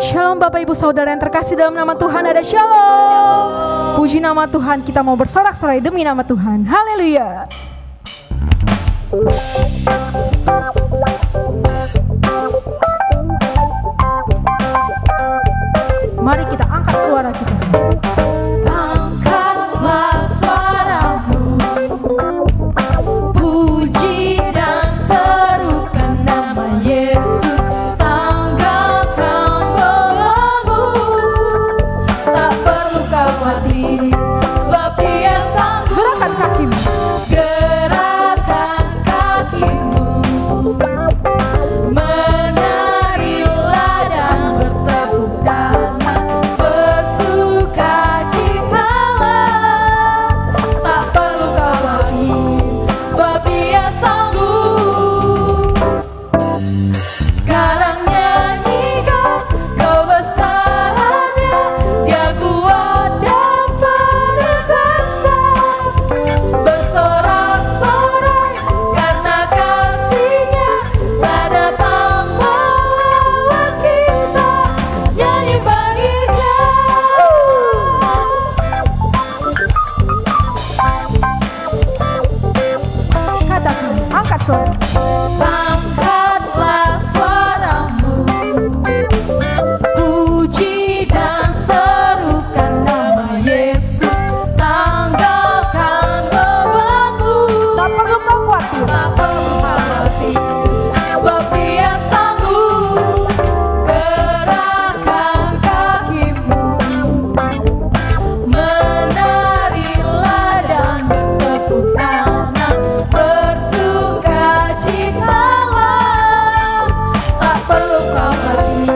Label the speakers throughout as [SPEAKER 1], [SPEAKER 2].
[SPEAKER 1] Shalom Bapak Ibu Saudara yang terkasih dalam nama Tuhan, ada shalom. Puji nama Tuhan, kita mau bersorak-sorai demi nama Tuhan. Haleluya. Mari kita angkat suara kita. Angkatlah suaramu, puji dan serukan nama Yesus. Tanggalkan bebanmu, tak perlu khawatir, sebab Dia sanggup. Gerakan kakimu, gerakan kakimu, menarilah dan bertepuk tangan, bersukacitalah, tak perlu khawatir, sebab Dia sanggup. Sekarang nyanyikan kebesarannya, Dia kuat dan perkasa. Bersorak-sorai karena kasih-Nya telah datang melawan kita. Nyanyi bagi Dia. Katakan, angkat suara. Angkatlah suaramu, puji dan serukan nama Yesus. Tanggalkan bebanmu, tak perlu kau khawatir, tak perlu khawatir, sebab Dia sanggup. Gerakan kakimu, menarilah dan bertepuk tangan, bersukacitalah, tak perlu khawatir,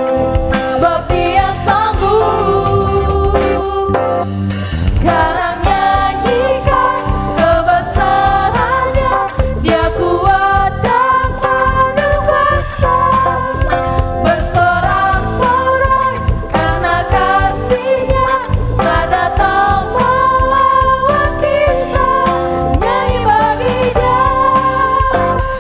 [SPEAKER 1] sebab Dia sanggup. Sekarang nyanyikan kebesarannya, Dia kuat dan penuh kuasa. Bersorak-sorai karena kasih-Nya telah datang melawan kita. Nyanyi bagi Dia.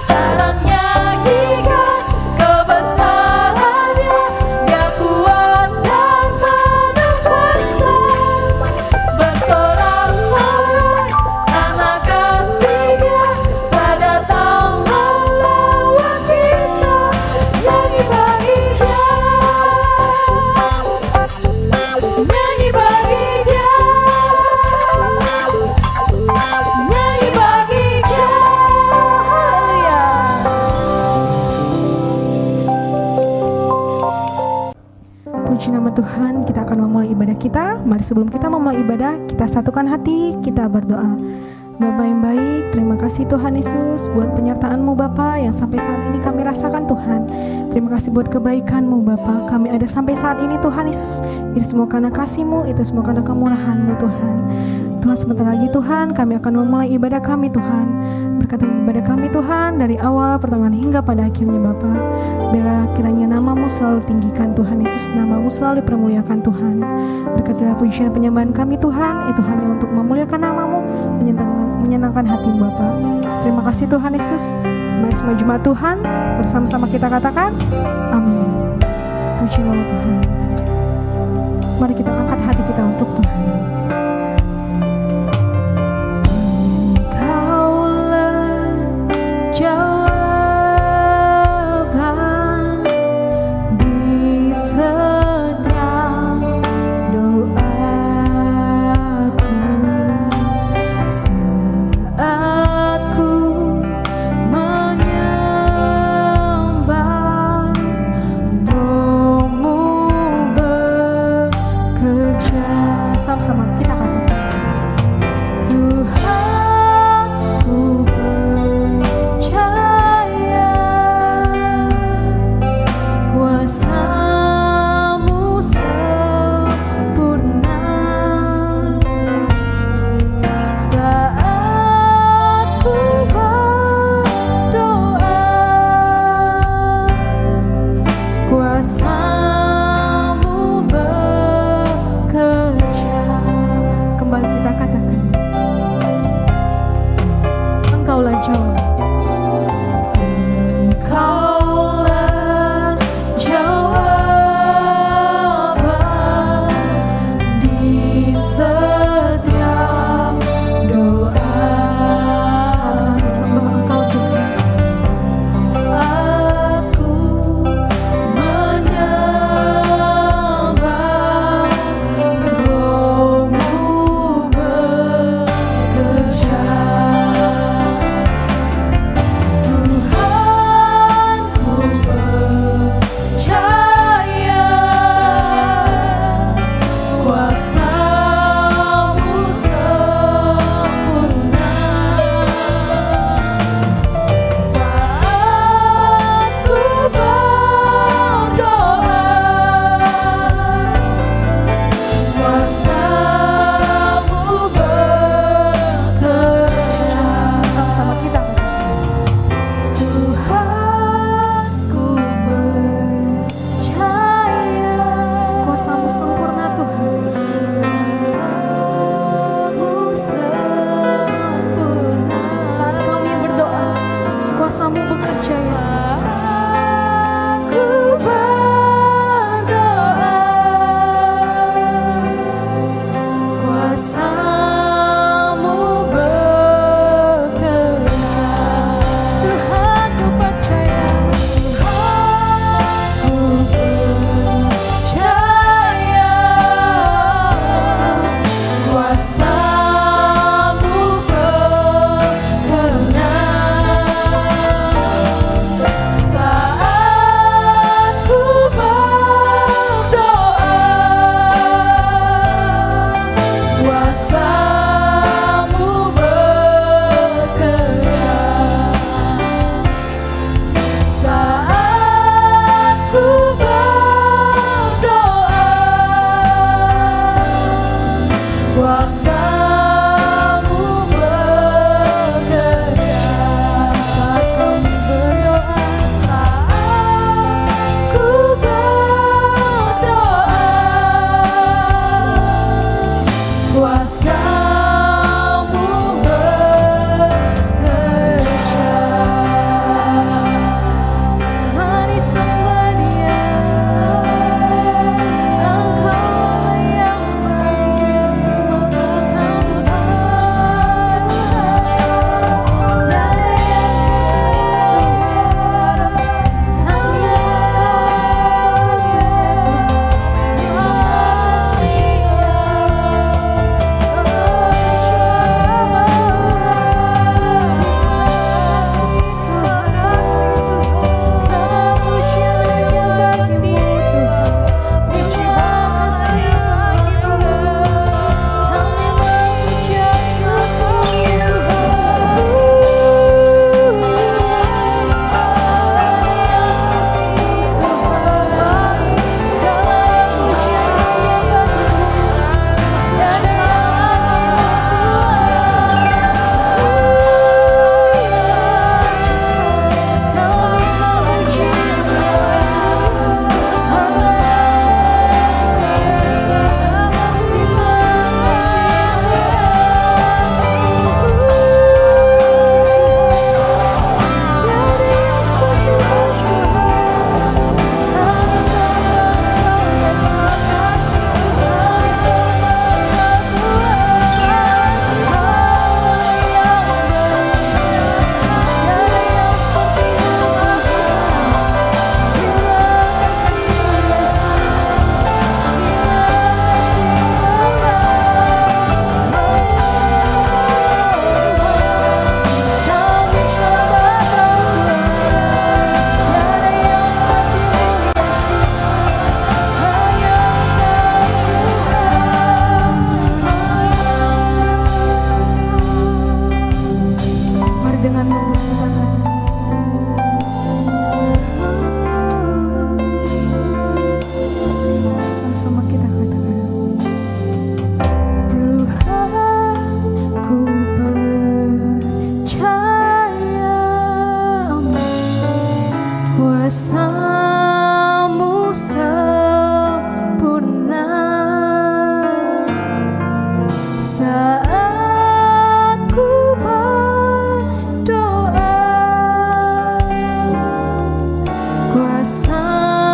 [SPEAKER 1] Sekarang nyanyikan kebesarannya, Dia kuat dan penuh kuasa. Bersorak-sorai karena kasih-Nya telah datang melawan kita. Nyanyi bagi Dia. Nyanyi bagi Dia. Nyanyi bagi Dia. Haleluya. Puji nama Tuhan, kita akan memulai ibadah kita. Mari sebelum kita memulai ibadah, kita satukan hati, kita berdoa. Bapa yang baik, terima kasih Tuhan Yesus buat penyertaan-Mu Bapa yang sampai saat ini kami rasakan Tuhan. Terima kasih buat kebaikan-Mu Bapa. Kami ada sampai saat ini Tuhan Yesus. Itu semua karena kasih-Mu, itu semua karena kemurahan-Mu Tuhan. Tuhan, sebentar lagi Tuhan kami akan memulai ibadah kami Tuhan. Berkati ibadah kami Tuhan dari awal, pertengahan hingga pada akhirnya Bapa. Biarlah kiranya nama-Mu selalu tinggikan Tuhan Yesus, nama-Mu selalu dipermuliakan Tuhan. Berkatilah pujian penyembahan kami Tuhan, itu hanya untuk memuliakan nama-Mu, menyenangkan hati-Mu Bapa. Terima kasih Tuhan Yesus. Mari semua jemaat Tuhan bersama-sama kita katakan amin. Puji nama Tuhan. Mari kita angkat hati kita untuk Tuhan. Engkaulah jawaban di setiap doaku saat ku menyembah. Roh-Mu bekerja. Sama-sama kita katakan, Tuhan ku percaya. Kuasa-Mu sempurna saat ku berdoa. Kuasa-Mu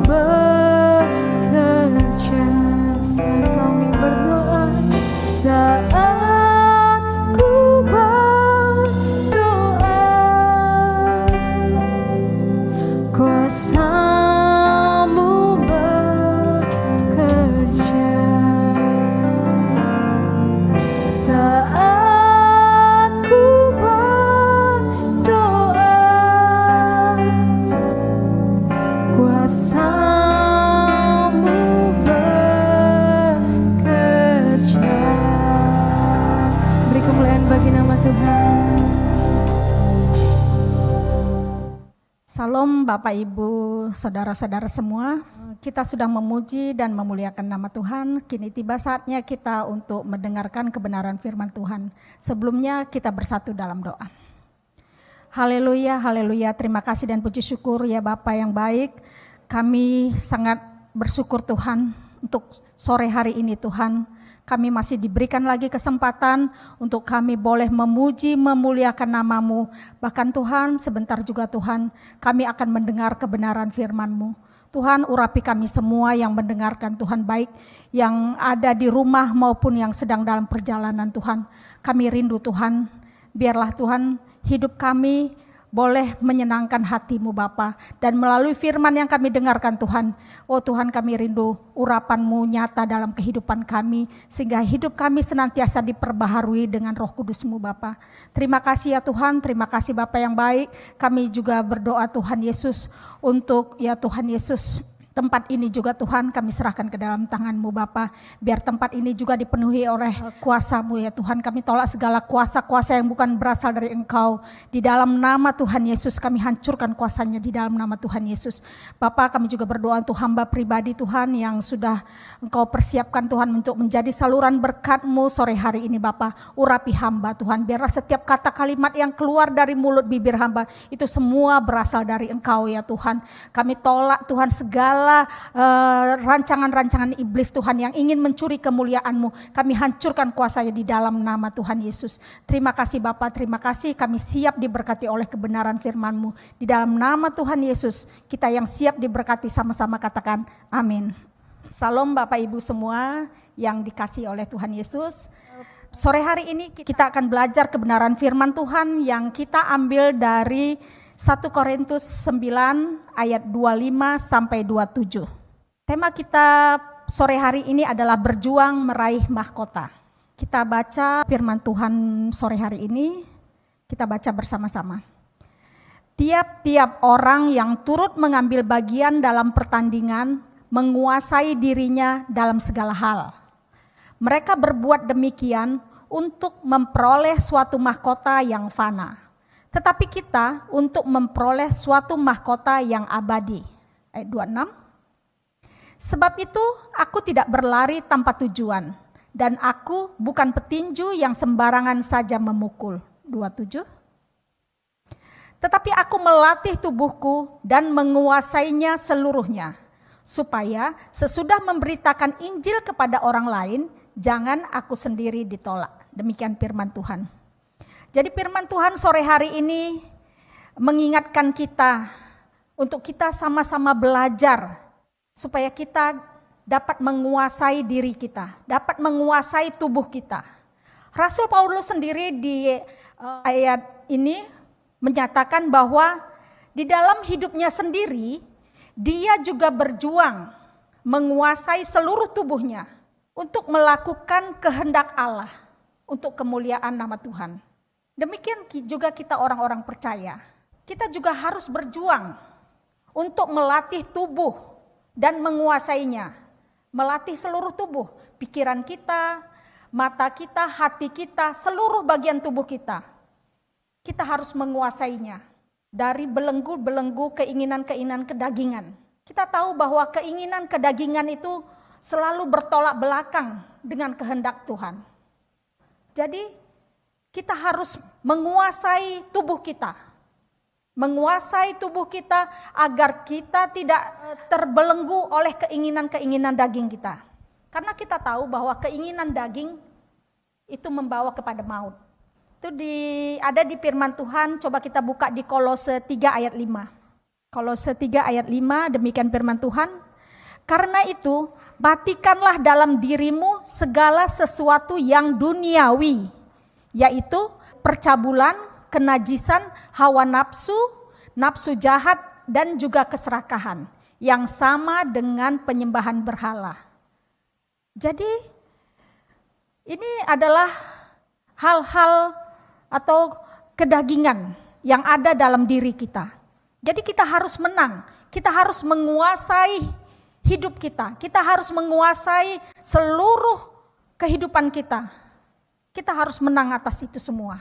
[SPEAKER 1] bekerja saat kami berdoa. Saat ku berdoa, kuasa-Mu bekerja. Saat ku berdoa, kuasa-Mu bekerja. Beri kemuliaan bagi nama Tuhan.
[SPEAKER 2] Salam Bapak Ibu, saudara-saudara semua. Kita sudah memuji dan memuliakan nama Tuhan. Kini tiba saatnya kita untuk mendengarkan kebenaran firman Tuhan. Sebelumnya kita bersatu dalam doa. Haleluya, haleluya. Terima kasih dan puji syukur ya Bapa yang baik. Kami sangat bersyukur Tuhan untuk sore hari ini Tuhan. Kami masih diberikan lagi kesempatan untuk kami boleh memuji, memuliakan nama-Mu. Bahkan Tuhan, sebentar juga Tuhan, kami akan mendengar kebenaran firman-Mu. Tuhan, urapi kami semua yang mendengarkan Tuhan, baik yang ada di rumah maupun yang sedang dalam perjalanan Tuhan. Kami rindu Tuhan, biarlah Tuhan hidup kami boleh menyenangkan hati-Mu Bapa. Dan melalui firman yang kami dengarkan Tuhan, oh Tuhan kami rindu urapan-Mu nyata dalam kehidupan kami, sehingga hidup kami senantiasa diperbaharui dengan Roh Kudus-Mu Bapa. Terima kasih ya Tuhan, terima kasih Bapa yang baik. Kami juga berdoa Tuhan Yesus untuk ya Tuhan Yesus, tempat ini juga Tuhan kami serahkan ke dalam tangan-Mu Bapa. Biar tempat ini juga dipenuhi oleh kuasa-Mu ya Tuhan. Kami tolak segala kuasa-kuasa yang bukan berasal dari Engkau. Di dalam nama Tuhan Yesus kami hancurkan kuasanya di dalam nama Tuhan Yesus. Bapa, kami juga berdoa untuk hamba pribadi Tuhan yang sudah Engkau persiapkan Tuhan untuk menjadi saluran berkat-Mu sore hari ini Bapa. Urapi hamba Tuhan. Biarlah setiap kata kalimat yang keluar dari mulut bibir hamba itu semua berasal dari Engkau ya Tuhan. Kami tolak Tuhan segala rancangan-rancangan iblis Tuhan yang ingin mencuri kemuliaan-Mu. Kami hancurkan kuasanya di dalam nama Tuhan Yesus. Terima kasih Bapa, terima kasih kami siap diberkati oleh kebenaran firman-Mu. Di dalam nama Tuhan Yesus kita yang siap diberkati sama-sama katakan amin. Salam Bapak Ibu semua yang dikasihi oleh Tuhan Yesus. Sore hari ini kita akan belajar kebenaran firman Tuhan yang kita ambil dari 1 Korintus 9 ayat 25 sampai 27. Tema kita sore hari ini adalah berjuang meraih mahkota. Kita baca firman Tuhan sore hari ini, kita baca bersama-sama. Tiap-tiap orang yang turut mengambil bagian dalam pertandingan menguasai dirinya dalam segala hal. Mereka berbuat demikian untuk memperoleh suatu mahkota yang fana. Tetapi kita untuk memperoleh suatu mahkota yang abadi. Ayat 26. Sebab itu aku tidak berlari tanpa tujuan. Dan aku bukan petinju yang sembarangan saja memukul. 27. Tetapi aku melatih tubuhku dan menguasainya seluruhnya. Supaya sesudah memberitakan Injil kepada orang lain, jangan aku sendiri ditolak. Demikian firman Tuhan. Jadi firman Tuhan sore hari ini mengingatkan kita untuk kita sama-sama belajar supaya kita dapat menguasai diri kita, dapat menguasai tubuh kita. Rasul Paulus sendiri di ayat ini menyatakan bahwa di dalam hidupnya sendiri dia juga berjuang menguasai seluruh tubuhnya untuk melakukan kehendak Allah untuk kemuliaan nama Tuhan. Demikian juga kita orang-orang percaya. Kita juga harus berjuang untuk melatih tubuh dan menguasainya. Melatih seluruh tubuh, pikiran kita, mata kita, hati kita, seluruh bagian tubuh kita. Kita harus menguasainya. Dari belenggu-belenggu keinginan-keinginan kedagingan. Kita tahu bahwa keinginan kedagingan itu selalu bertolak belakang dengan kehendak Tuhan. Jadi kita harus menguasai tubuh kita, menguasai tubuh kita agar kita tidak terbelenggu oleh keinginan-keinginan daging kita. Karena kita tahu bahwa keinginan daging itu membawa kepada maut. Itu ada di firman Tuhan, coba kita buka di Kolose 3 ayat 5. Kolose 3 ayat 5, demikian firman Tuhan. Karena itu, matikanlah dalam dirimu segala sesuatu yang duniawi, yaitu percabulan, kenajisan, hawa nafsu, nafsu jahat, dan juga keserakahan, yang sama dengan penyembahan berhala. Jadi, ini adalah hal-hal atau kedagingan yang ada dalam diri kita. Jadi kita harus menang, kita harus menguasai hidup kita. Kita harus menguasai seluruh kehidupan kita. Kita harus menang atas itu semua.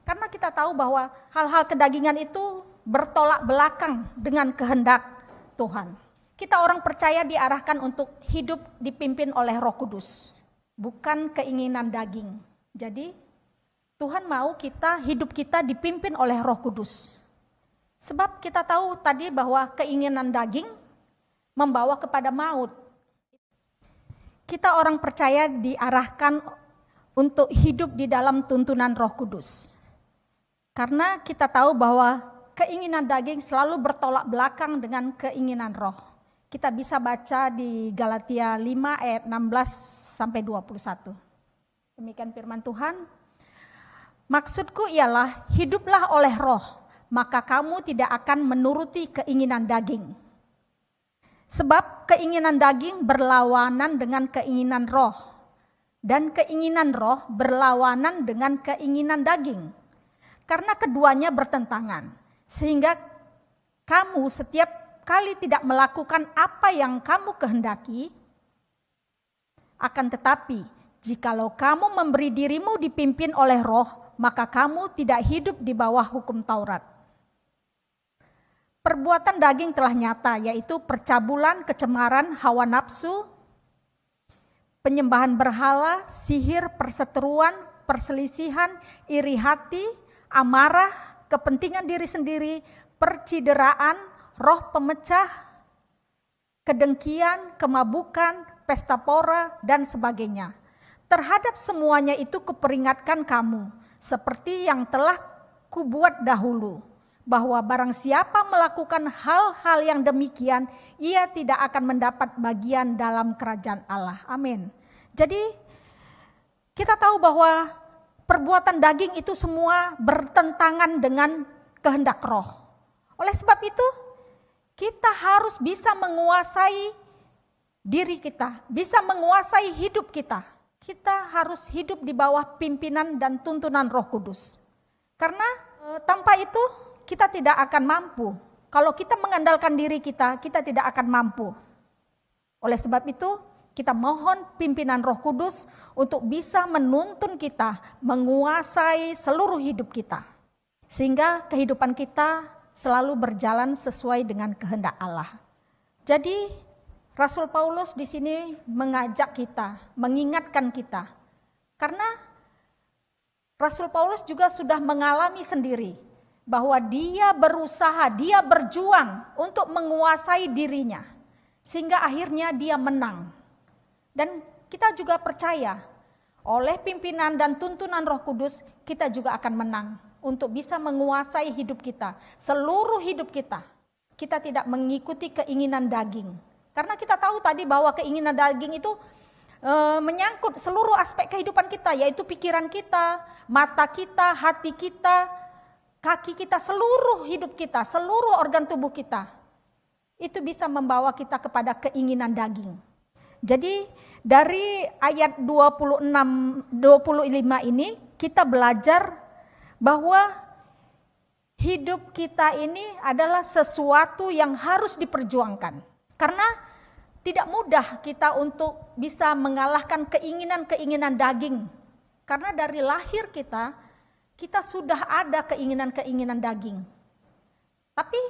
[SPEAKER 2] Karena kita tahu bahwa hal-hal kedagingan itu bertolak belakang dengan kehendak Tuhan. Kita orang percaya diarahkan untuk hidup dipimpin oleh Roh Kudus, bukan keinginan daging. Jadi Tuhan mau hidup kita dipimpin oleh Roh Kudus. Sebab kita tahu tadi bahwa keinginan daging membawa kepada maut. Kita orang percaya diarahkan untuk hidup di dalam tuntunan Roh Kudus. Karena kita tahu bahwa keinginan daging selalu bertolak belakang dengan keinginan roh. Kita bisa baca di Galatia 5 ayat 16 sampai 21. Demikian firman Tuhan. Maksudku ialah hiduplah oleh roh, maka kamu tidak akan menuruti keinginan daging. Sebab keinginan daging berlawanan dengan keinginan roh, dan keinginan roh berlawanan dengan keinginan daging. Karena keduanya bertentangan, sehingga kamu setiap kali tidak melakukan apa yang kamu kehendaki. Akan tetapi, jikalau kamu memberi dirimu dipimpin oleh roh, maka kamu tidak hidup di bawah hukum Taurat. Perbuatan daging telah nyata, yaitu percabulan, kecemaran, hawa nafsu, penyembahan berhala, sihir, perseteruan, perselisihan, iri hati, amarah, kepentingan diri sendiri, percideraan, roh pemecah, kedengkian, kemabukan, pesta pora, dan sebagainya. Terhadap semuanya itu kuperingatkan kamu, seperti yang telah kubuat dahulu, bahwa barang siapa melakukan hal-hal yang demikian, ia tidak akan mendapat bagian dalam kerajaan Allah. Amin. Jadi kita tahu bahwa perbuatan daging itu semua bertentangan dengan kehendak roh. Oleh sebab itu, kita harus bisa menguasai diri kita, bisa menguasai hidup kita. Kita harus hidup di bawah pimpinan dan tuntunan Roh Kudus. Karena tanpa itu kita tidak akan mampu. Kalau kita mengandalkan diri kita, kita tidak akan mampu. Oleh sebab itu, kita mohon pimpinan Roh Kudus untuk bisa menuntun kita, menguasai seluruh hidup kita. Sehingga kehidupan kita selalu berjalan sesuai dengan kehendak Allah. Jadi Rasul Paulus di sini mengajak kita, mengingatkan kita. Karena Rasul Paulus juga sudah mengalami sendiri bahwa dia berusaha, dia berjuang untuk menguasai dirinya. Sehingga akhirnya dia menang. Dan kita juga percaya oleh pimpinan dan tuntunan Roh Kudus kita juga akan menang untuk bisa menguasai hidup kita, seluruh hidup kita. Kita tidak mengikuti keinginan daging. Karena kita tahu tadi bahwa keinginan daging itu menyangkut seluruh aspek kehidupan kita, yaitu pikiran kita, mata kita, hati kita, kaki kita, seluruh hidup kita, seluruh organ tubuh kita. Itu bisa membawa kita kepada keinginan daging. Jadi dari ayat 25 ini kita belajar bahwa hidup kita ini adalah sesuatu yang harus diperjuangkan. Karena tidak mudah kita untuk bisa mengalahkan keinginan-keinginan daging. Karena dari lahir kita sudah ada keinginan-keinginan daging. Tapi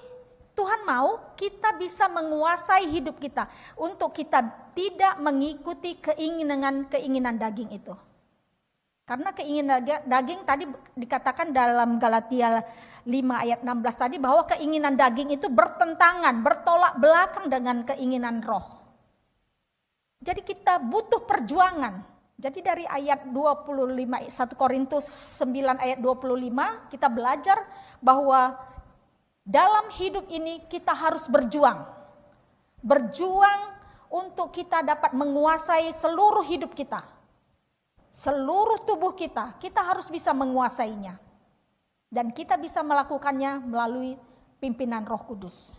[SPEAKER 2] Tuhan mau kita bisa menguasai hidup kita untuk kita tidak mengikuti keinginan-keinginan daging itu. Karena keinginan daging tadi dikatakan dalam Galatia 5 ayat 16 tadi bahwa keinginan daging itu bertentangan, bertolak belakang dengan keinginan roh. Jadi kita butuh perjuangan. Jadi dari ayat 25, 1 Korintus 9 ayat 25 kita belajar bahwa dalam hidup ini kita harus berjuang. Berjuang untuk kita dapat menguasai seluruh hidup kita. Seluruh tubuh kita harus bisa menguasainya. Dan kita bisa melakukannya melalui pimpinan Roh Kudus.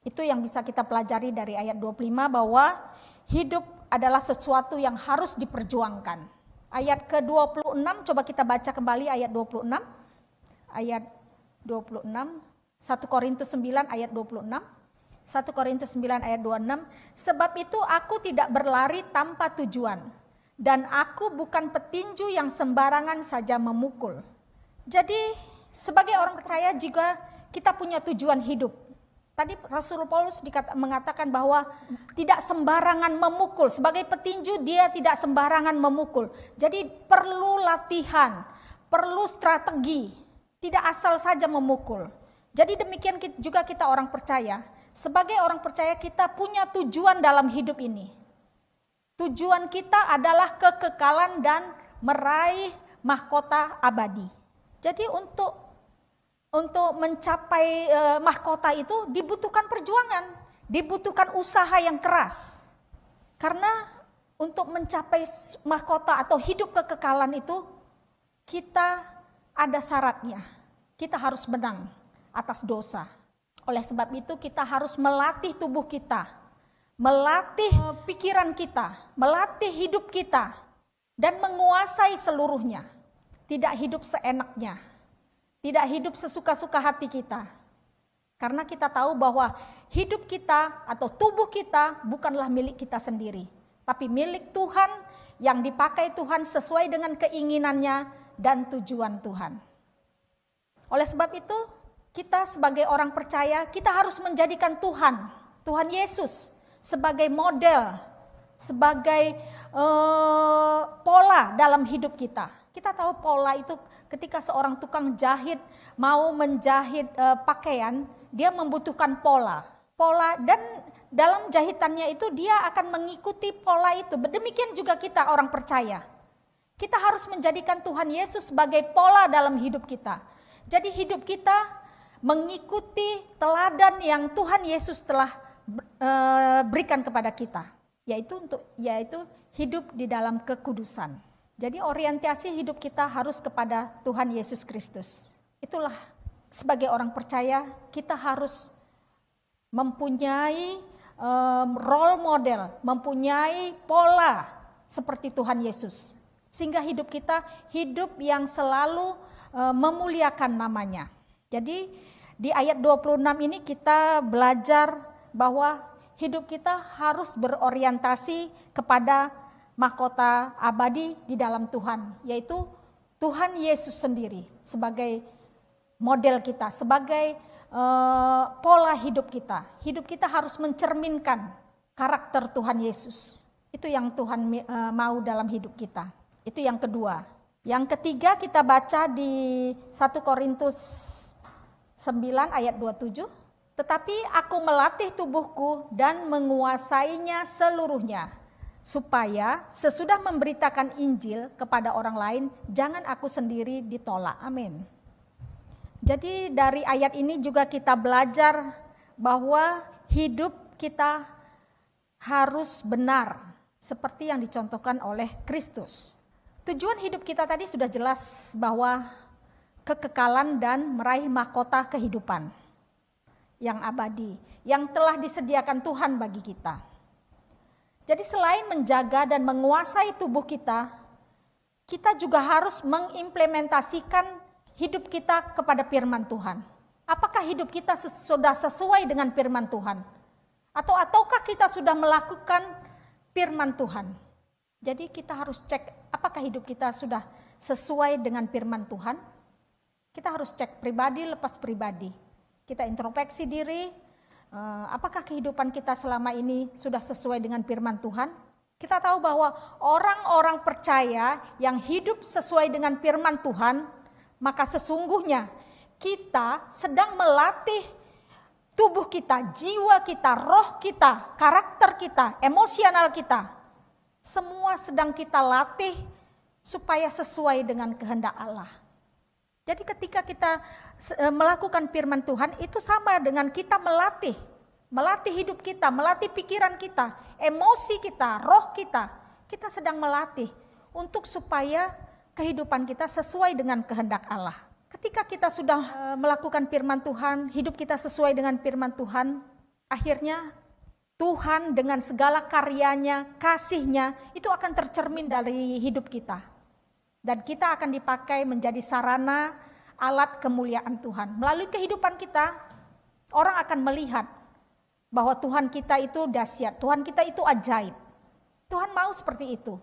[SPEAKER 2] Itu yang bisa kita pelajari dari ayat 25 bahwa hidup adalah sesuatu yang harus diperjuangkan. Ayat ke-26 coba kita baca kembali ayat 26. Ayat 26, 1 Korintus 9 ayat 26. 1 Korintus 9 ayat 26. Sebab itu aku tidak berlari tanpa tujuan. Dan aku bukan petinju yang sembarangan saja memukul. Jadi sebagai orang percaya juga kita punya tujuan hidup. Tadi Rasul Paulus mengatakan bahwa tidak sembarangan memukul. Sebagai petinju dia tidak sembarangan memukul. Jadi perlu latihan, perlu strategi. Tidak asal saja memukul. Jadi demikian juga kita orang percaya. Sebagai orang percaya kita punya tujuan dalam hidup ini. Tujuan kita adalah kekekalan dan meraih mahkota abadi. Jadi untuk mencapai mahkota itu dibutuhkan perjuangan, dibutuhkan usaha yang keras. Karena untuk mencapai mahkota atau hidup kekekalan itu kita ada syaratnya. Kita harus menang atas dosa. Oleh sebab itu kita harus melatih tubuh kita. Melatih pikiran kita, melatih hidup kita, dan menguasai seluruhnya. Tidak hidup seenaknya, tidak hidup sesuka-suka hati kita. Karena kita tahu bahwa hidup kita atau tubuh kita bukanlah milik kita sendiri, tapi milik Tuhan yang dipakai Tuhan sesuai dengan keinginannya dan tujuan Tuhan. Oleh sebab itu, kita sebagai orang percaya, kita harus menjadikan Tuhan Yesus, sebagai model, sebagai pola dalam hidup kita. Kita tahu pola itu ketika seorang tukang jahit mau menjahit pakaian, dia membutuhkan pola. Dan dalam jahitannya itu dia akan mengikuti pola itu. Demikian juga kita orang percaya. Kita harus menjadikan Tuhan Yesus sebagai pola dalam hidup kita. Jadi hidup kita mengikuti teladan yang Tuhan Yesus telah berikan kepada kita, yaitu hidup di dalam kekudusan. Jadi orientasi hidup kita harus kepada Tuhan Yesus Kristus. Itulah sebagai orang percaya kita harus mempunyai role model, mempunyai pola seperti Tuhan Yesus. Sehingga hidup kita hidup yang selalu memuliakan namanya. Jadi di ayat 26 ini kita belajar bahwa hidup kita harus berorientasi kepada mahkota abadi di dalam Tuhan, yaitu Tuhan Yesus sendiri sebagai model kita, sebagai pola hidup kita. Hidup kita harus mencerminkan karakter Tuhan Yesus. Itu yang Tuhan mau dalam hidup kita. Itu yang kedua. Yang ketiga kita baca di 1 Korintus 9 ayat 27. Tetapi aku melatih tubuhku dan menguasainya seluruhnya, supaya sesudah memberitakan Injil kepada orang lain, jangan aku sendiri ditolak. Amin. Jadi dari ayat ini juga kita belajar bahwa hidup kita harus benar, seperti yang dicontohkan oleh Kristus. Tujuan hidup kita tadi sudah jelas bahwa kekekalan dan meraih mahkota kehidupan yang abadi, yang telah disediakan Tuhan bagi kita. Jadi selain menjaga dan menguasai tubuh kita, kita juga harus mengimplementasikan hidup kita kepada firman Tuhan. Apakah hidup kita sudah sesuai dengan firman Tuhan? Ataukah kita sudah melakukan firman Tuhan? Jadi kita harus cek apakah hidup kita sudah sesuai dengan firman Tuhan. Kita harus cek pribadi lepas pribadi. Kita introspeksi diri, apakah kehidupan kita selama ini sudah sesuai dengan firman Tuhan? Kita tahu bahwa orang-orang percaya yang hidup sesuai dengan firman Tuhan, maka sesungguhnya kita sedang melatih tubuh kita, jiwa kita, roh kita, karakter kita, emosional kita. Semua sedang kita latih supaya sesuai dengan kehendak Allah. Jadi ketika kita melakukan firman Tuhan, itu sama dengan kita melatih hidup kita, melatih pikiran kita, emosi kita, roh kita. Kita sedang melatih untuk supaya kehidupan kita sesuai dengan kehendak Allah. Ketika kita sudah melakukan firman Tuhan, hidup kita sesuai dengan firman Tuhan, akhirnya Tuhan dengan segala karyanya, kasihnya, itu akan tercermin dari hidup kita. Dan kita akan dipakai menjadi sarana alat kemuliaan Tuhan. Melalui kehidupan kita, orang akan melihat bahwa Tuhan kita itu dahsyat, Tuhan kita itu ajaib. Tuhan mau seperti itu.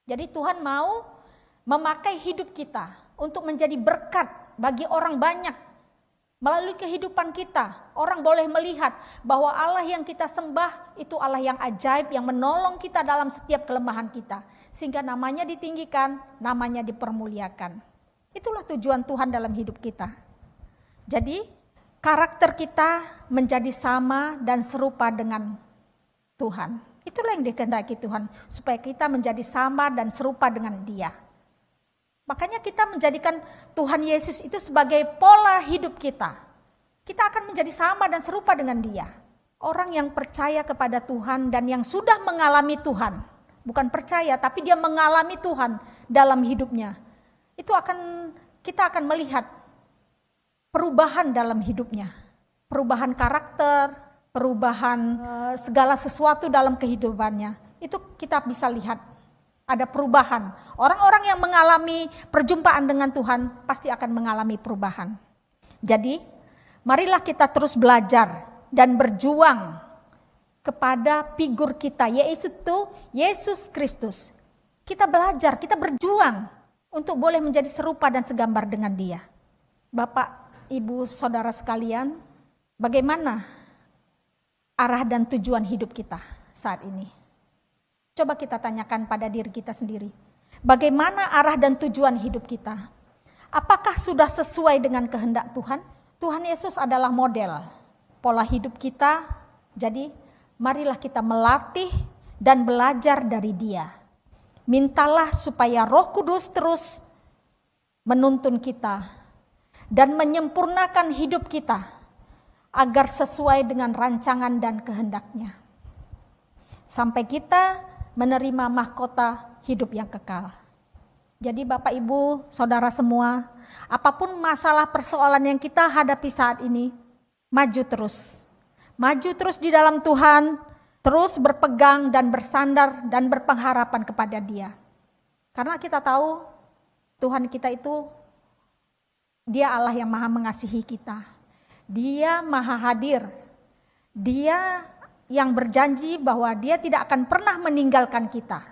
[SPEAKER 2] Jadi Tuhan mau memakai hidup kita untuk menjadi berkat bagi orang banyak. Melalui kehidupan kita, orang boleh melihat bahwa Allah yang kita sembah itu Allah yang ajaib, yang menolong kita dalam setiap kelemahan kita. Sehingga namanya ditinggikan, namanya dipermuliakan. Itulah tujuan Tuhan dalam hidup kita. Jadi karakter kita menjadi sama dan serupa dengan Tuhan. Itulah yang dikehendaki Tuhan, supaya kita menjadi sama dan serupa dengan Dia. Makanya kita menjadikan Tuhan Yesus itu sebagai pola hidup kita. Kita akan menjadi sama dan serupa dengan Dia. Orang yang percaya kepada Tuhan dan yang sudah mengalami Tuhan, bukan percaya tapi dia mengalami Tuhan dalam hidupnya, itu kita akan melihat perubahan dalam hidupnya, perubahan karakter, perubahan segala sesuatu dalam kehidupannya. Itu kita bisa lihat ada perubahan. Orang-orang yang mengalami perjumpaan dengan Tuhan pasti akan mengalami perubahan. Jadi, marilah kita terus belajar dan berjuang kepada figur kita, yaitu Yesus Kristus. Kita belajar, kita berjuang untuk boleh menjadi serupa dan segambar dengan Dia. Bapak, Ibu, saudara sekalian, bagaimana arah dan tujuan hidup kita saat ini? Coba kita tanyakan pada diri kita sendiri. Bagaimana arah dan tujuan hidup kita? Apakah sudah sesuai dengan kehendak Tuhan? Tuhan Yesus adalah model pola hidup kita. Jadi marilah kita melatih dan belajar dari Dia. Mintalah supaya Roh Kudus terus menuntun kita dan menyempurnakan hidup kita agar sesuai dengan rancangan dan kehendak-Nya. Sampai kita menerima mahkota hidup yang kekal. Jadi Bapak Ibu, Saudara semua, apapun masalah persoalan yang kita hadapi saat ini, maju terus. Maju terus di dalam Tuhan, terus berpegang dan bersandar dan berpengharapan kepada Dia. Karena kita tahu Tuhan kita itu Dia Allah yang maha mengasihi kita. Dia maha hadir. Dia yang berjanji bahwa Dia tidak akan pernah meninggalkan kita.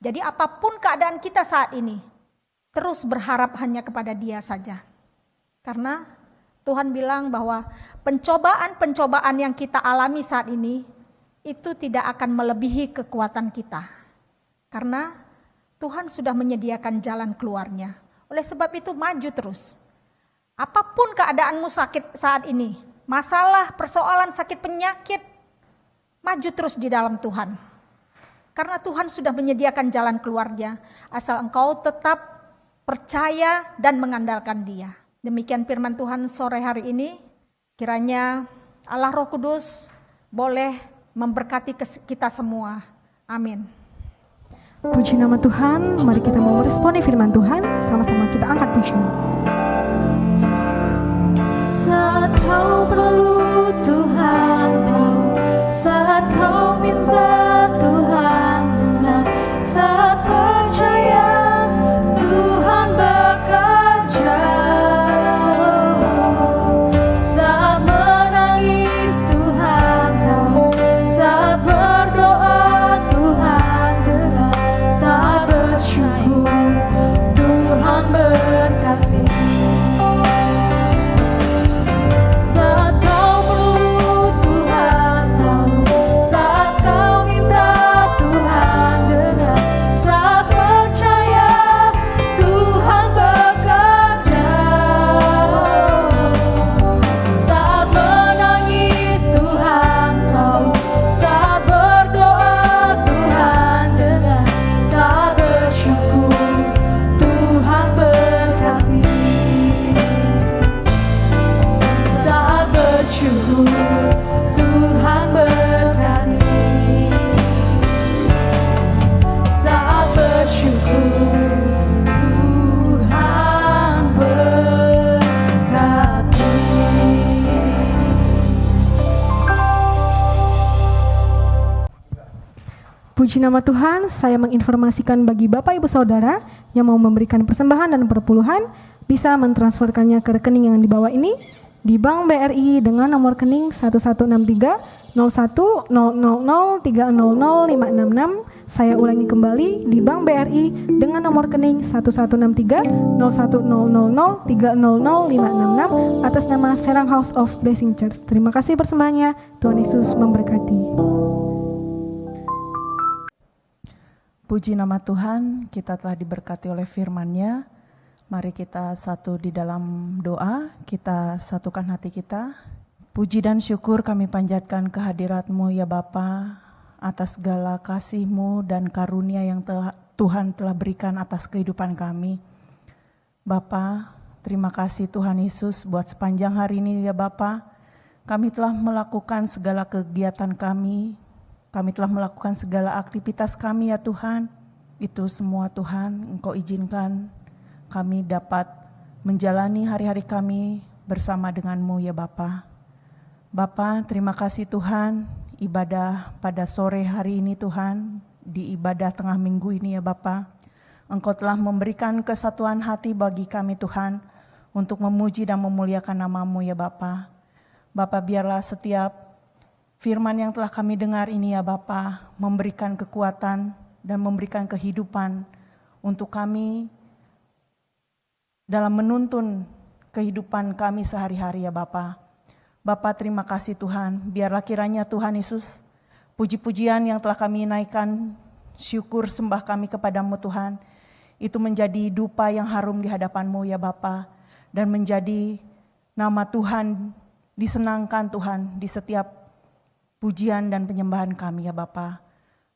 [SPEAKER 2] Jadi apapun keadaan kita saat ini, terus berharap hanya kepada Dia saja. Karena Tuhan bilang bahwa pencobaan-pencobaan yang kita alami saat ini, itu tidak akan melebihi kekuatan kita. Karena Tuhan sudah menyediakan jalan keluarnya. Oleh sebab itu maju terus. Apapun keadaanmu sakit saat ini, masalah, persoalan, sakit, penyakit, maju terus di dalam Tuhan. Karena Tuhan sudah menyediakan jalan keluarnya, asal engkau tetap percaya dan mengandalkan Dia. Demikian firman Tuhan sore hari ini, kiranya Allah Roh Kudus boleh memberkati kita semua. Amin.
[SPEAKER 1] Puji nama Tuhan, mari kita mau meresponi firman Tuhan, sama-sama kita angkat pujian.
[SPEAKER 3] Saat kau perlu Tuhan tahu, saat kau minta Tuhan dengar, saat percaya Tuhan bekerja, saat menangis Tuhan tahu, saat berdoa Tuhan dengar, saat bersyukur Tuhan berkati. Saat kau
[SPEAKER 1] Puji nama Tuhan, saya menginformasikan bagi Bapak Ibu Saudara yang mau memberikan persembahan dan perpuluhan, bisa mentransferkannya ke rekening yang di bawah ini, di Bank BRI dengan nomor rekening 1163 010003000566. Saya ulangi kembali, di Bank BRI dengan nomor rekening 1163 010003000566 atas nama Serang House of Blessing Church. Terima kasih persembahannya, Tuhan Yesus memberkati.
[SPEAKER 4] Puji nama Tuhan, kita telah diberkati oleh firman-Nya. Mari kita satu di dalam doa, kita satukan hati kita. Puji dan syukur kami panjatkan kehadirat-Mu ya Bapa, atas segala kasih-Mu dan karunia yang Tuhan telah berikan atas kehidupan kami. Bapa, terima kasih Tuhan Yesus buat sepanjang hari ini ya Bapa. Kami telah melakukan segala kegiatan kami telah melakukan segala aktivitas kami ya Tuhan. Itu semua Tuhan, Engkau izinkan kami dapat menjalani hari-hari kami bersama dengan-Mu ya Bapa. Bapa, terima kasih Tuhan, ibadah pada sore hari ini Tuhan, di ibadah tengah minggu ini ya Bapa. Engkau telah memberikan kesatuan hati bagi kami Tuhan, untuk memuji dan memuliakan nama-Mu ya Bapa. Bapa, biarlah setiap firman yang telah kami dengar ini ya Bapa, memberikan kekuatan dan memberikan kehidupan untuk kami dalam menuntun kehidupan kami sehari-hari ya Bapa. Bapa, terima kasih Tuhan, biarlah kiranya Tuhan Yesus, puji-pujian yang telah kami naikkan, syukur sembah kami kepadamu Tuhan, itu menjadi dupa yang harum di hadapan-Mu ya Bapa, dan menjadi nama Tuhan disenangkan Tuhan di setiap pujian dan penyembahan kami ya Bapa.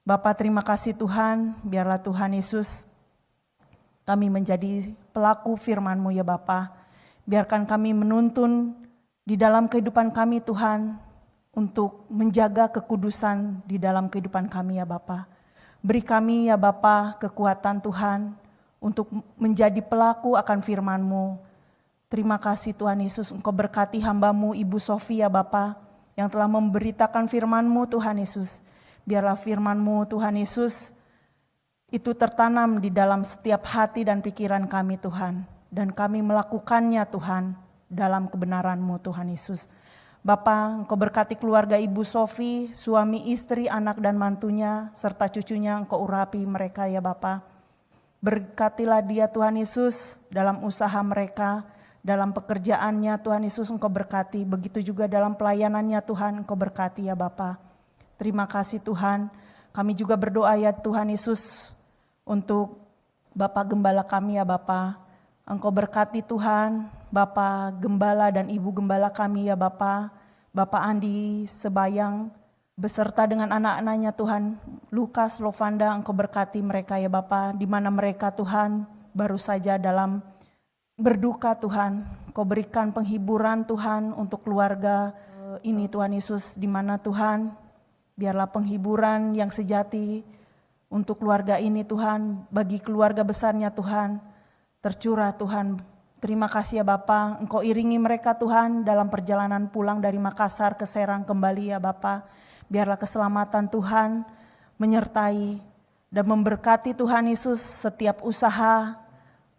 [SPEAKER 4] Bapa, terima kasih Tuhan, biarlah Tuhan Yesus kami menjadi pelaku firman-Mu ya Bapa. Biarkan kami menuntun di dalam kehidupan kami Tuhan, untuk menjaga kekudusan di dalam kehidupan kami ya Bapa. Beri kami ya Bapa kekuatan Tuhan, untuk menjadi pelaku akan firman-Mu. Terima kasih Tuhan Yesus, Engkau berkati hamba-Mu Ibu Sofi ya Bapa, yang telah memberitakan firman-Mu Tuhan Yesus. Biarlah firman-Mu Tuhan Yesus itu tertanam di dalam setiap hati dan pikiran kami Tuhan. Dan kami melakukannya Tuhan dalam kebenaran-Mu Tuhan Yesus. Bapa, Engkau berkati keluarga Ibu Sofi, suami, istri, anak dan mantunya, serta cucunya, Engkau urapi mereka ya Bapa. Berkatilah dia Tuhan Yesus dalam usaha mereka, dalam pekerjaannya Tuhan Yesus Engkau berkati. Begitu juga dalam pelayanannya Tuhan, Engkau berkati ya Bapa. Terima kasih Tuhan. Kami juga berdoa ya Tuhan Yesus untuk Bapak Gembala kami ya Bapa. Engkau berkati Tuhan, Bapak Gembala dan Ibu Gembala kami ya Bapa. Bapak Andi Sebayang beserta dengan anak-anaknya Tuhan, Lukas, Lovanda, Engkau berkati mereka ya Bapa. Di mana mereka Tuhan baru saja dalam berduka Tuhan. Engkau berikan penghiburan Tuhan untuk keluarga ini Tuhan Yesus. Di mana Tuhan, biarlah penghiburan yang sejati untuk keluarga ini Tuhan, bagi keluarga besarnya Tuhan, tercurah Tuhan. Terima kasih ya Bapa, Engkau iringi mereka Tuhan dalam perjalanan pulang dari Makassar ke Serang kembali ya Bapa. Biarlah keselamatan Tuhan menyertai dan memberkati Tuhan Yesus setiap usaha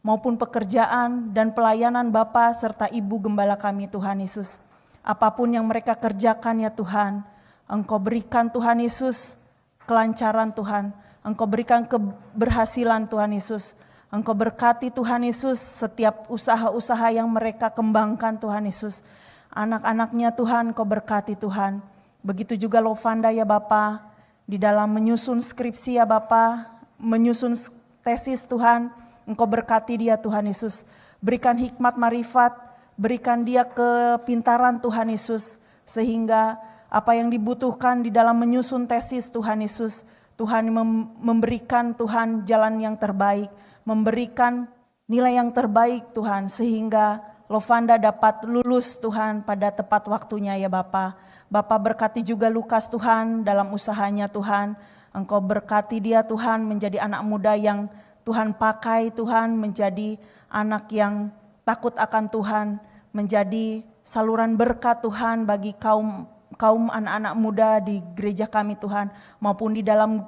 [SPEAKER 4] maupun pekerjaan dan pelayanan Bapa serta Ibu Gembala kami Tuhan Yesus. Apapun yang mereka kerjakan ya Tuhan, Engkau berikan Tuhan Yesus kelancaran Tuhan. Engkau berikan keberhasilan Tuhan Yesus. Engkau berkati Tuhan Yesus setiap usaha-usaha yang mereka kembangkan Tuhan Yesus. Anak-anaknya Tuhan Engkau berkati Tuhan. Begitu juga Lovanda ya Bapa, di dalam menyusun skripsi ya Bapa, menyusun tesis Tuhan, Engkau berkati dia Tuhan Yesus. Berikan hikmat marifat, berikan dia kepintaran Tuhan Yesus, sehingga apa yang dibutuhkan di dalam menyusun tesis Tuhan Yesus, Tuhan memberikan Tuhan jalan yang terbaik, memberikan nilai yang terbaik Tuhan, sehingga Lovanda dapat lulus Tuhan pada tepat waktunya ya Bapa. Bapa berkati juga Lukas Tuhan dalam usahanya Tuhan. Engkau berkati dia Tuhan menjadi anak muda yang Tuhan pakai Tuhan, menjadi anak yang takut akan Tuhan, menjadi saluran berkat Tuhan bagi kaum anak-anak muda di gereja kami Tuhan, maupun di dalam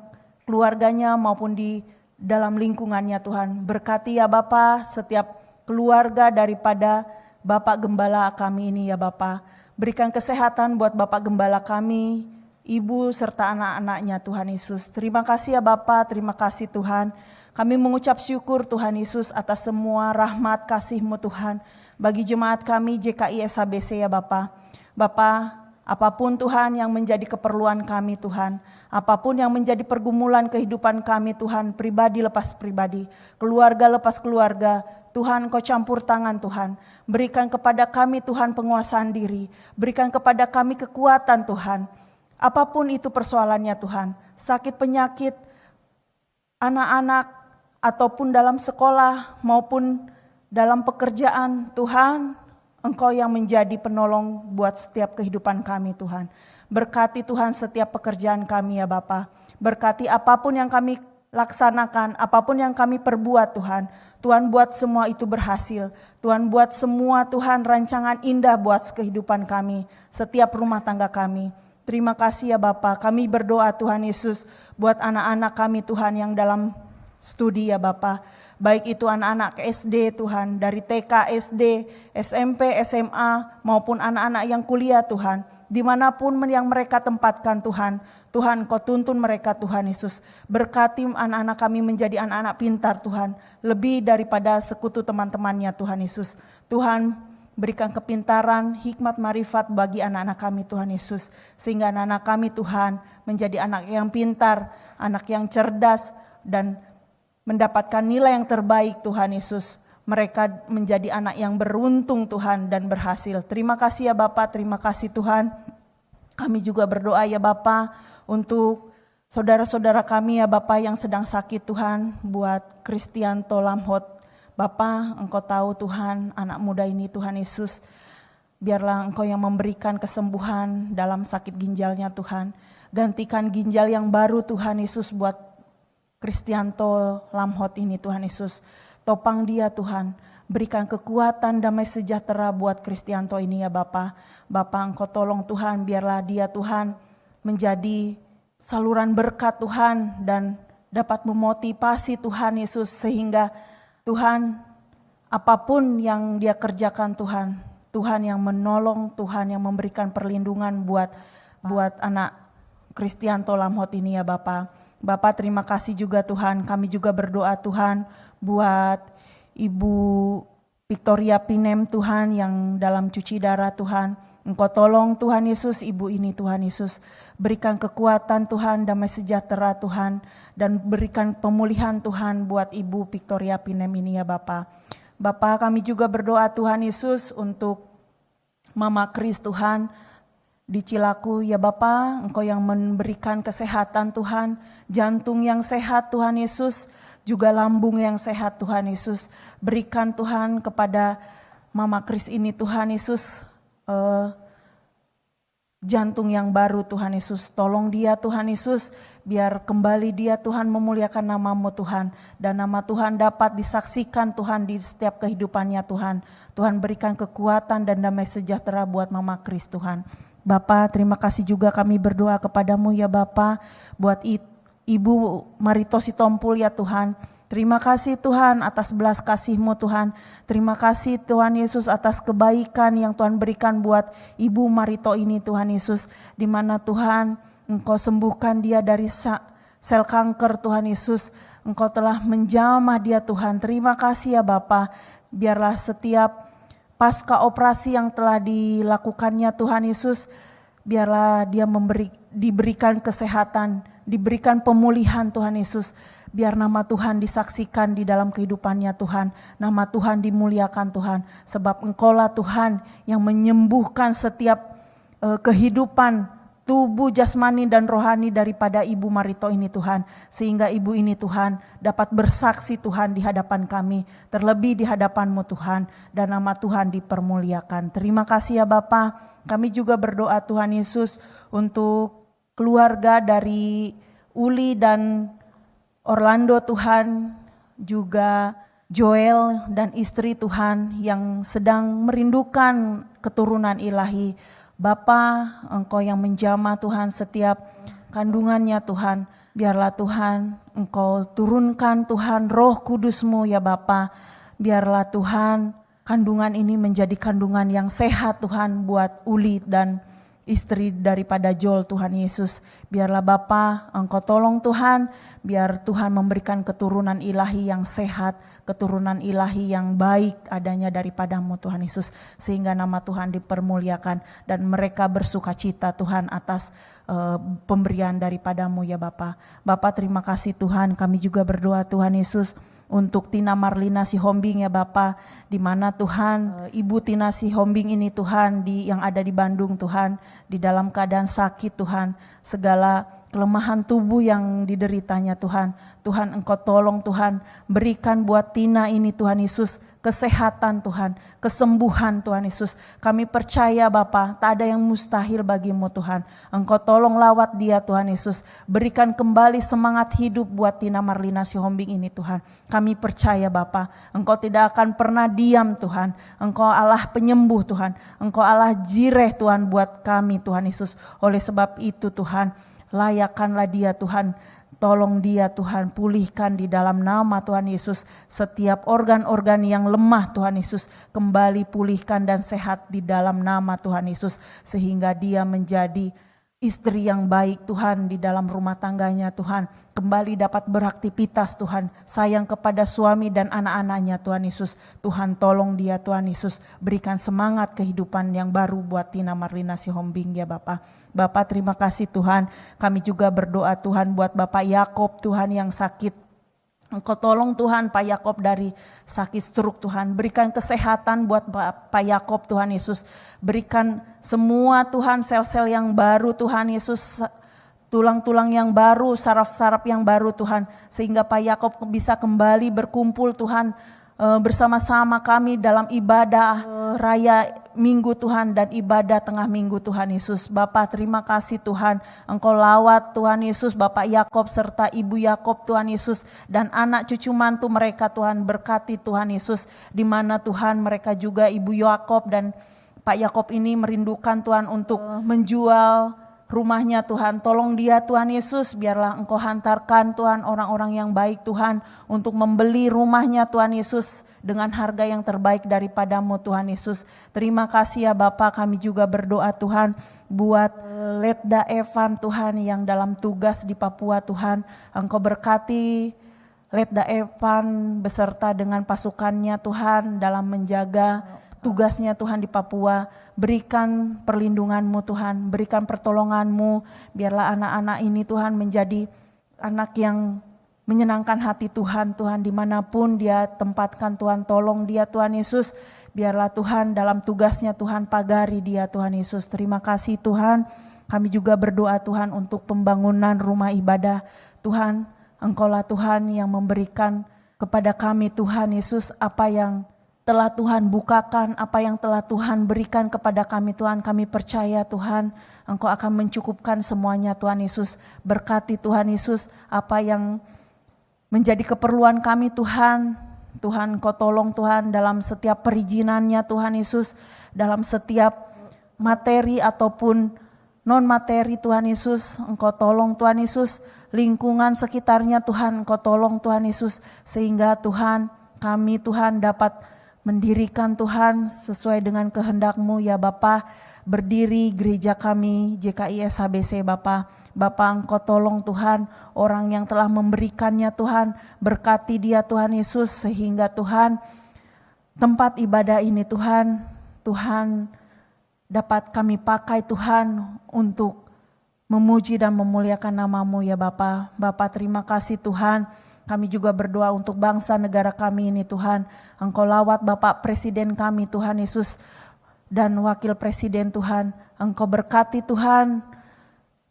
[SPEAKER 4] keluarganya maupun di dalam lingkungannya Tuhan. Berkati ya Bapa setiap keluarga daripada Bapak Gembala kami ini ya Bapa. Berikan kesehatan buat Bapak Gembala kami, Ibu serta anak-anaknya Tuhan Yesus. Terima kasih ya Bapa, terima kasih Tuhan. Kami mengucap syukur Tuhan Yesus atas semua rahmat kasih-Mu Tuhan. Bagi jemaat kami JKI SHBC ya Bapa. Bapa, apapun Tuhan yang menjadi keperluan kami Tuhan. Apapun yang menjadi pergumulan kehidupan kami Tuhan. Pribadi lepas pribadi, keluarga lepas keluarga. Tuhan Kau campur tangan Tuhan. Berikan kepada kami Tuhan penguasaan diri. Berikan kepada kami kekuatan Tuhan. Apapun itu persoalannya Tuhan. Sakit penyakit, anak-anak, ataupun dalam sekolah maupun dalam pekerjaan Tuhan, Engkau yang menjadi penolong buat setiap kehidupan kami Tuhan. Berkati Tuhan setiap pekerjaan kami ya Bapa. Berkati apapun yang kami laksanakan, apapun yang kami perbuat Tuhan. Tuhan buat semua itu berhasil. Tuhan buat semua Tuhan rancangan indah buat kehidupan kami, setiap rumah tangga kami. Terima kasih ya Bapa. Kami berdoa Tuhan Yesus buat anak-anak kami Tuhan yang dalam studi ya Bapa. Baik itu anak-anak SD Tuhan, dari TK, SD, SMP, SMA maupun anak-anak yang kuliah Tuhan. Dimanapun yang mereka tempatkan Tuhan, Tuhan Kau tuntun mereka Tuhan Yesus. Berkati anak-anak kami menjadi anak-anak pintar Tuhan, lebih daripada sekutu teman-temannya Tuhan Yesus. Tuhan berikan kepintaran, hikmat, marifat bagi anak-anak kami Tuhan Yesus. Sehingga anak-anak kami Tuhan menjadi anak yang pintar, anak yang cerdas dan mendapatkan nilai yang terbaik Tuhan Yesus. Mereka menjadi anak yang beruntung Tuhan dan berhasil. Terima kasih ya Bapa, terima kasih Tuhan. Kami juga berdoa ya Bapa untuk saudara-saudara kami ya Bapa yang sedang sakit Tuhan. Buat Kristianto Lamhot. Bapa, Engkau tahu Tuhan anak muda ini Tuhan Yesus. Biarlah Engkau yang memberikan kesembuhan dalam sakit ginjalnya Tuhan. Gantikan ginjal yang baru Tuhan Yesus buat Kristianto Lamhot ini Tuhan Yesus. Topang dia Tuhan. Berikan kekuatan damai sejahtera buat Kristianto ini ya Bapa. Bapa Engkau tolong Tuhan biarlah dia Tuhan menjadi saluran berkat Tuhan. Dan dapat memotivasi Tuhan Yesus sehingga Tuhan apapun yang dia kerjakan Tuhan. Tuhan yang menolong, Tuhan yang memberikan perlindungan buat anak Kristianto Lamhot ini ya Bapa. Bapa terima kasih juga Tuhan, kami juga berdoa Tuhan buat Ibu Victoria Pinem Tuhan yang dalam cuci darah Tuhan. Engkau tolong Tuhan Yesus ibu ini Tuhan Yesus. Berikan kekuatan Tuhan, damai sejahtera Tuhan. Dan berikan pemulihan Tuhan buat Ibu Victoria Pinem ini ya Bapa. Bapa kami juga berdoa Tuhan Yesus untuk Mama Kris Tuhan. Di Cilaku ya Bapa, Engkau yang memberikan kesehatan Tuhan, jantung yang sehat Tuhan Yesus, juga lambung yang sehat Tuhan Yesus. Berikan Tuhan kepada Mama Kris ini Tuhan Yesus, jantung yang baru Tuhan Yesus. Tolong dia Tuhan Yesus, biar kembali dia Tuhan memuliakan nama-Mu Tuhan. Dan nama Tuhan dapat disaksikan Tuhan di setiap kehidupannya Tuhan. Tuhan berikan kekuatan dan damai sejahtera buat Mama Kris Tuhan. Bapa terima kasih juga kami berdoa kepadamu ya Bapa buat Ibu Marito Sitompul ya Tuhan. Terima kasih Tuhan atas belas kasih-Mu Tuhan. Terima kasih Tuhan Yesus atas kebaikan yang Tuhan berikan buat Ibu Marito ini Tuhan Yesus. Di mana Tuhan Engkau sembuhkan dia dari sel kanker Tuhan Yesus. Engkau telah menjamah dia Tuhan. Terima kasih ya Bapa. Biarlah setiap pasca operasi yang telah dilakukannya Tuhan Yesus, biarlah dia diberikan kesehatan, diberikan pemulihan Tuhan Yesus. Biar nama Tuhan disaksikan di dalam kehidupannya Tuhan. Nama Tuhan dimuliakan Tuhan. Sebab Engkaulah Tuhan yang menyembuhkan setiap kehidupan tubuh jasmani dan rohani daripada Ibu Marito ini Tuhan. Sehingga ibu ini Tuhan dapat bersaksi Tuhan di hadapan kami. Terlebih di hadapan-Mu Tuhan. Dan nama Tuhan dipermuliakan. Terima kasih ya Bapa. Kami juga berdoa Tuhan Yesus untuk keluarga dari Uli dan Orlando Tuhan. Juga Joel dan istri Tuhan yang sedang merindukan keturunan ilahi. Bapa, Engkau yang menjamah Tuhan setiap kandungannya Tuhan. Biarlah Tuhan Engkau turunkan Tuhan Roh Kudus-Mu ya Bapa. Biarlah Tuhan kandungan ini menjadi kandungan yang sehat Tuhan buat Uli dan istri daripada Joel Tuhan Yesus. Biarlah Bapa Engkau tolong Tuhan, biar Tuhan memberikan keturunan ilahi yang sehat, keturunan ilahi yang baik adanya daripada-Mu Tuhan Yesus. Sehingga nama Tuhan dipermuliakan dan mereka bersuka cita Tuhan atas pemberian daripada-Mu ya Bapa. Bapa terima kasih Tuhan, kami juga berdoa Tuhan Yesus untuk Tina Marlina Sihombing ya Bapa, di mana Tuhan Ibu Tina Sihombing ini Tuhan yang ada di Bandung Tuhan, di dalam keadaan sakit Tuhan, segala kelemahan tubuh yang dideritanya Tuhan. Tuhan Engkau tolong Tuhan, berikan buat Tina ini Tuhan Yesus kesehatan Tuhan, kesembuhan Tuhan Yesus. Kami percaya Bapa, tak ada yang mustahil bagi-Mu Tuhan. Engkau tolong lawat dia Tuhan Yesus, berikan kembali semangat hidup buat Tina Marlina Sihombing ini Tuhan. Kami percaya Bapa, Engkau tidak akan pernah diam Tuhan. Engkau Allah penyembuh Tuhan, Engkau Allah jireh Tuhan buat kami Tuhan Yesus. Oleh sebab itu Tuhan, layakkanlah dia Tuhan. Tolong dia Tuhan, pulihkan di dalam nama Tuhan Yesus. Setiap organ-organ yang lemah Tuhan Yesus, kembali pulihkan dan sehat di dalam nama Tuhan Yesus. Sehingga dia menjadi istri yang baik Tuhan di dalam rumah tangganya Tuhan. Kembali dapat beraktivitas Tuhan. Sayang kepada suami dan anak-anaknya Tuhan Yesus. Tuhan tolong dia Tuhan Yesus. Berikan semangat kehidupan yang baru buat Tina Marlina Sihombing ya Bapa. Bapa terima kasih Tuhan. Kami juga berdoa Tuhan buat Bapak Yakob Tuhan yang sakit. Engkau tolong Tuhan Pak Yakob dari sakit stroke Tuhan. Berikan kesehatan buat Pak Yakob Tuhan Yesus. Berikan semua Tuhan sel-sel yang baru Tuhan Yesus. Tulang-tulang yang baru, saraf-saraf yang baru Tuhan. Sehingga Pak Yakob bisa kembali berkumpul Tuhan. Bersama-sama kami dalam ibadah raya minggu Tuhan dan ibadah tengah minggu Tuhan Yesus. Bapa terima kasih Tuhan, Engkau lawat Tuhan Yesus Bapak Yakob serta Ibu Yakob Tuhan Yesus dan anak cucu mantu mereka Tuhan, berkati Tuhan Yesus, di mana Tuhan mereka juga Ibu Yakob dan Pak Yakob ini merindukan Tuhan untuk menjual rumahnya Tuhan. Tolong dia Tuhan Yesus, biarlah Engkau hantarkan Tuhan orang-orang yang baik Tuhan untuk membeli rumahnya Tuhan Yesus dengan harga yang terbaik daripada-Mu Tuhan Yesus. Terima kasih ya Bapa, kami juga berdoa Tuhan buat Letda Evan Tuhan yang dalam tugas di Papua Tuhan. Engkau berkati Letda Evan beserta dengan pasukannya Tuhan dalam menjaga tugasnya Tuhan di Papua. Berikan perlindungan-Mu Tuhan, berikan pertolongan-Mu, biarlah anak-anak ini Tuhan menjadi anak yang menyenangkan hati Tuhan, Tuhan dimanapun dia tempatkan Tuhan, tolong dia Tuhan Yesus, biarlah Tuhan dalam tugasnya Tuhan pagari dia Tuhan Yesus. Terima kasih Tuhan, kami juga berdoa Tuhan untuk pembangunan rumah ibadah Tuhan. Engkaulah Tuhan yang memberikan kepada kami Tuhan Yesus apa yang telah Tuhan bukakan, apa yang telah Tuhan berikan kepada kami Tuhan. Kami percaya Tuhan, Engkau akan mencukupkan semuanya Tuhan Yesus. Berkati Tuhan Yesus apa yang menjadi keperluan kami Tuhan. Tuhan Engkau tolong Tuhan dalam setiap perizinannya Tuhan Yesus. Dalam setiap materi ataupun non materi Tuhan Yesus. Engkau tolong Tuhan Yesus. Lingkungan sekitarnya Tuhan Engkau tolong Tuhan Yesus. Sehingga Tuhan kami Tuhan dapat mendirikan Tuhan sesuai dengan kehendak-Mu ya Bapa. Berdiri gereja kami JKI SHBC Bapa. Bapa Engkau tolong Tuhan orang yang telah memberikannya Tuhan. Berkati dia Tuhan Yesus sehingga Tuhan tempat ibadah ini Tuhan dapat kami pakai Tuhan untuk memuji dan memuliakan nama-Mu ya Bapa. Bapa terima kasih Tuhan. Kami juga berdoa untuk bangsa negara kami ini Tuhan. Engkau lawat Bapak Presiden kami Tuhan Yesus dan Wakil Presiden Tuhan. Engkau berkati Tuhan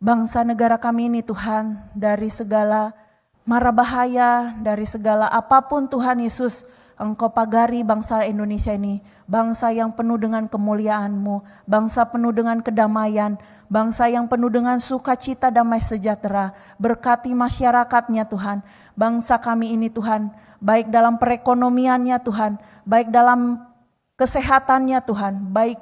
[SPEAKER 4] bangsa negara kami ini Tuhan dari segala mara bahaya, dari segala apapun Tuhan Yesus. Engkau pagari bangsa Indonesia ini, bangsa yang penuh dengan kemuliaan-Mu, bangsa penuh dengan kedamaian, bangsa yang penuh dengan sukacita damai sejahtera. Berkati masyarakatnya Tuhan, bangsa kami ini Tuhan, baik dalam perekonomiannya Tuhan, baik dalam kesehatannya Tuhan, baik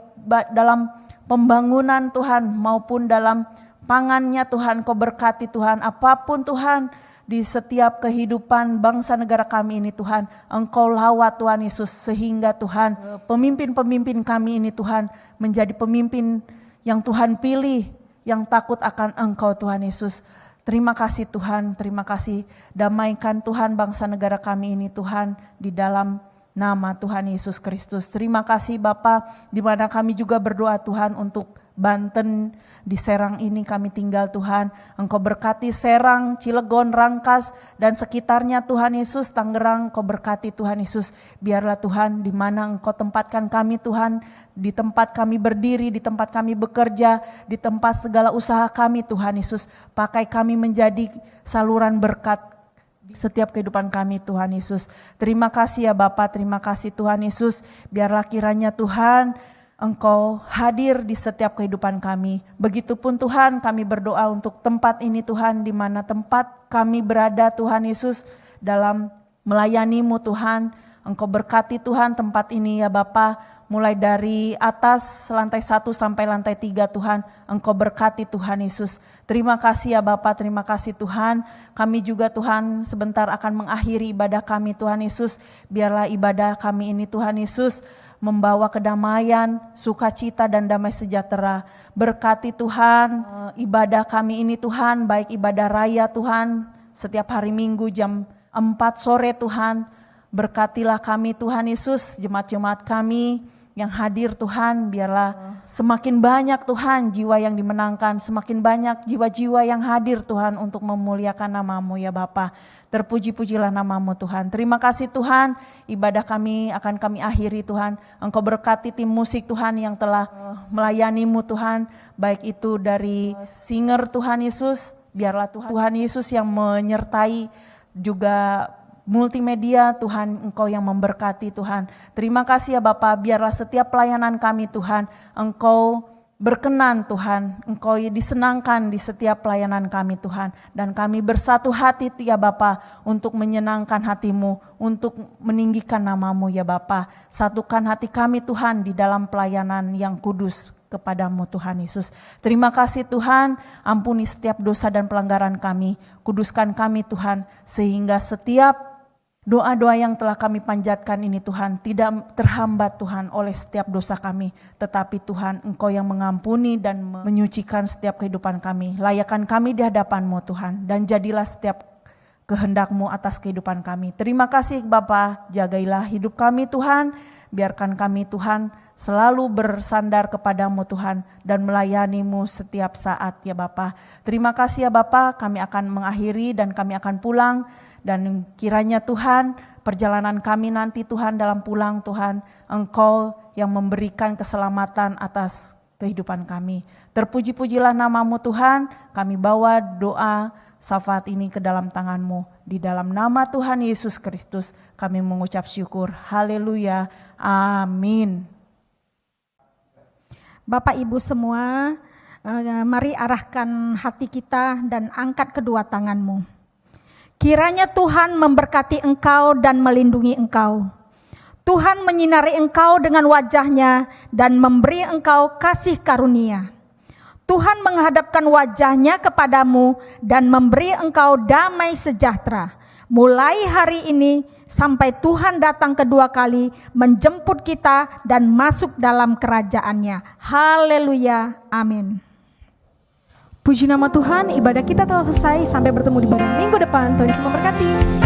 [SPEAKER 4] dalam pembangunan Tuhan maupun dalam pangannya Tuhan Engkau berkati Tuhan, apapun Tuhan di setiap kehidupan bangsa negara kami ini Tuhan, Engkau lawat Tuhan Yesus, sehingga Tuhan pemimpin-pemimpin kami ini Tuhan menjadi pemimpin yang Tuhan pilih, yang takut akan Engkau Tuhan Yesus. Terima kasih Tuhan, terima kasih. Damaikan Tuhan bangsa negara kami ini Tuhan, di dalam nama Tuhan Yesus Kristus. Terima kasih Bapa, di mana kami juga berdoa Tuhan untuk Banten, di Serang ini kami tinggal Tuhan. Engkau berkati Serang, Cilegon, Rangkas dan sekitarnya Tuhan Yesus, Tangerang, Engkau berkati Tuhan Yesus. Biarlah Tuhan, di mana Engkau tempatkan kami Tuhan, di tempat kami berdiri, di tempat kami bekerja, di tempat segala usaha kami Tuhan Yesus, pakai kami menjadi saluran berkat di setiap kehidupan kami Tuhan Yesus. Terima kasih ya Bapa, terima kasih Tuhan Yesus. Biarlah kiranya Tuhan Engkau hadir di setiap kehidupan kami. Begitupun Tuhan, kami berdoa untuk tempat ini Tuhan, di mana tempat kami berada Tuhan Yesus dalam melayani-Mu Tuhan. Engkau berkati Tuhan tempat ini ya Bapa, mulai dari atas lantai 1 sampai lantai 3 Tuhan. Engkau berkati Tuhan Yesus. Terima kasih ya Bapa, terima kasih Tuhan. Kami juga Tuhan sebentar akan mengakhiri ibadah kami Tuhan Yesus. Biarlah ibadah kami ini Tuhan Yesus membawa kedamaian, sukacita dan damai sejahtera. Berkati Tuhan ibadah kami ini Tuhan, baik ibadah raya Tuhan, setiap hari Minggu jam 4 sore Tuhan. Berkatilah kami Tuhan Yesus, jemaat-jemaat kami yang hadir Tuhan, biarlah semakin banyak Tuhan jiwa yang dimenangkan, semakin banyak jiwa-jiwa yang hadir Tuhan untuk memuliakan nama-Mu ya Bapa. Terpuji-pujilah nama-Mu Tuhan. Terima kasih Tuhan, ibadah kami akan kami akhiri Tuhan. Engkau berkati tim musik Tuhan yang telah melayani-Mu Tuhan, baik itu dari singer Tuhan Yesus, biarlah Tuhan Yesus yang menyertai, juga multimedia Tuhan, Engkau yang memberkati Tuhan. Terima kasih ya Bapa, biarlah setiap pelayanan kami Tuhan, Engkau berkenan Tuhan, Engkau disenangkan di setiap pelayanan kami Tuhan. Dan kami bersatu hati ya Bapa untuk menyenangkan hati-Mu, untuk meninggikan nama-Mu ya Bapa. Satukan hati kami Tuhan di dalam pelayanan yang kudus kepadamu Tuhan Yesus. Terima kasih Tuhan, ampuni setiap dosa dan pelanggaran kami, kuduskan kami Tuhan, sehingga setiap doa-doa yang telah kami panjatkan ini Tuhan tidak terhambat Tuhan oleh setiap dosa kami. Tetapi Tuhan, Engkau yang mengampuni dan menyucikan setiap kehidupan kami. Layakan kami di hadapan-Mu Tuhan, dan jadilah setiap kehendak-Mu atas kehidupan kami. Terima kasih Bapa, jagailah hidup kami Tuhan. Biarkan kami Tuhan selalu bersandar kepadamu Tuhan dan melayani-Mu setiap saat ya Bapa. Terima kasih ya Bapa, kami akan mengakhiri dan kami akan pulang. Dan kiranya Tuhan, perjalanan kami nanti Tuhan dalam pulang Tuhan, Engkau yang memberikan keselamatan atas kehidupan kami. Terpuji-pujilah nama-Mu Tuhan, kami bawa doa syafaat ini ke dalam tangan-Mu. Di dalam nama Tuhan Yesus Kristus kami mengucap syukur. Haleluya. Amin.
[SPEAKER 2] Bapak Ibu semua, mari arahkan hati kita dan angkat kedua tangan-Mu. Kiranya Tuhan memberkati engkau dan melindungi engkau. Tuhan menyinari engkau dengan wajah-Nya dan memberi engkau kasih karunia. Tuhan menghadapkan wajah-Nya kepadamu dan memberi engkau damai sejahtera. Mulai hari ini sampai Tuhan datang kedua kali menjemput kita dan masuk dalam kerajaan-Nya. Haleluya, amin.
[SPEAKER 1] Puji nama Tuhan, ibadah kita telah selesai. Sampai bertemu di ibadah minggu depan. Tuhan Yesus memberkati.